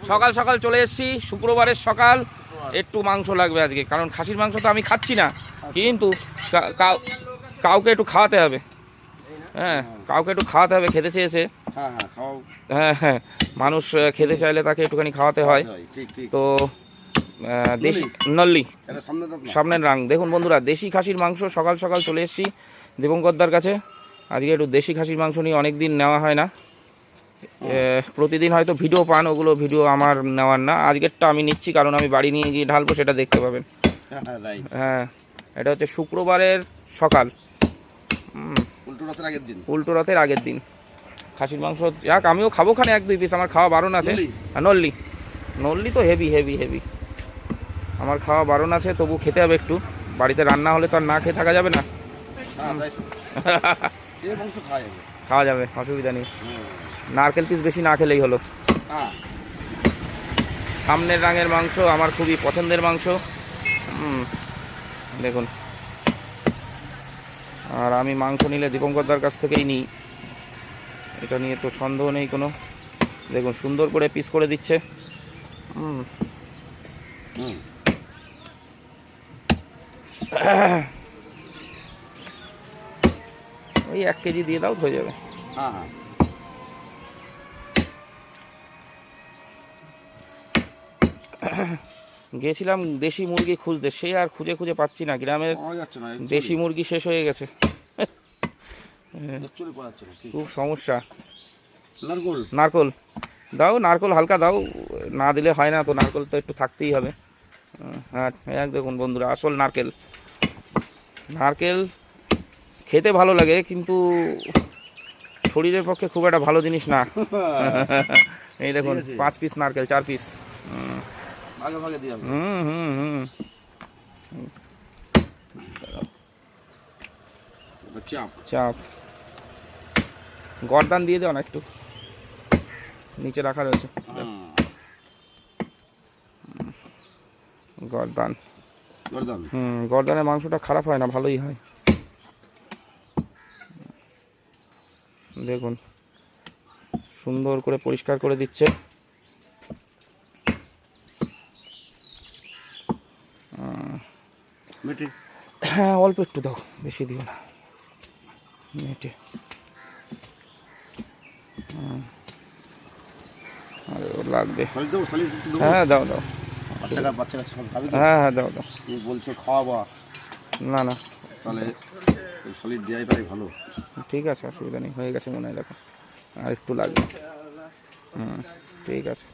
সকাল সকাল চলে এসেছি, শুক্রবারের সকাল। একটু মাংস লাগবে আজকে, কারণ খাসির মাংস তো আমি খাচ্ছি না, কিন্তু কাউকে একটু খাওয়াতে হবে। হ্যাঁ, কাউকে একটু খাওয়াতে হবে, খেতে চেয়েছে। হ্যাঁ হ্যাঁ, মানুষ খেতে চাইলে তাকে একটুখানি খাওয়াতে হয়। তো দেশি নল্লি সামনের রাং দেখুন বন্ধুরা, দেশি খাসির মাংস সকাল সকাল চলে এসেছি দীপঙ্করদার কাছে। আজকে একটু দেশি খাসির মাংস নিয়ে অনেক দিন নেওয়া হয় না, প্রতিদিন হয়তো ভিডিও পান, ওগুলো ভিডিও আমার নেওয়ার না। আজকেরটা আমি নিচ্ছি, কারণ আমি বাড়ি নিয়ে গিয়ে ঢালবো, সেটা দেখতে পাবেন। হ্যাঁ, এটা হচ্ছে শুক্রবারের সকাল, উল্টো রথের আগের দিন। খাসির মাংস যাক, আমিও খাবো খানে 1-2 পিস, আমার খাওয়া বারণ আছে। নল্লি নল্লি তো হেভি হেভি হেভি, আমার খাওয়া বারণ আছে, তবু খেতে হবে একটু। বাড়িতে রান্না হলে তো আর না খেয়ে থাকা যাবে না। খাওয়া যাবে, অসুবিধা নেই। নারকেল পিস বেশি না খেলেই হলো। সামনের রাঙের মাংস আমার খুবই পছন্দের মাংস। দেখুন, আর আমি মাংস নিলে দীপঙ্করদার কাছ থেকেই নিই, এটা নিয়ে তো সন্দেহ নেই কোনো। দেখুন সুন্দর করে পিস করে দিচ্ছে। ওই 1 কেজি দিয়ে দাও, হয়ে যাবে। গেছিলাম দেশি মুরগি খুঁজতে, সে আর খুঁজে খুঁজে পাচ্ছি না, গ্রামের দেশি মুরগি শেষ হয়ে গেছে। খুব সমস্যা। নারকোল দাও, নারকোল হালকা দাও, না দিলে হয় না তো, নারকোল তো একটু থাকতেই হবে। হ্যাঁ, দেখুন বন্ধুরা, আসল নারকেল। নারকেল খেতে ভালো লাগে, কিন্তু শরীরের পক্ষে খুব একটা ভালো জিনিস না। এই দেখুন 5 পিস নারকেল, 4 পিস। চাপ গর্দান দিয়ে দাও না, একটু নিচে রাখা রয়েছে গর্দান। গর্দানের মাংসটা খারাপ হয় না, ভালোই হয়। দেখুন সুন্দর করে পরিষ্কার করে দিচ্ছে। হ্যাঁ, অল্প একটু দাও, বেশি দিও না। মেটে লাগবে। হ্যাঁ দাও দাও, হ্যাঁ হ্যাঁ দাও দাও। বলছো খাওয়াবা না না, তাহলে সলিড দেওয়াই পারে ভালো। ঠিক আছে, অসুবিধা নেই, হয়ে গেছে মনে হয়। দেখো আর একটু লাগবে। ঠিক আছে।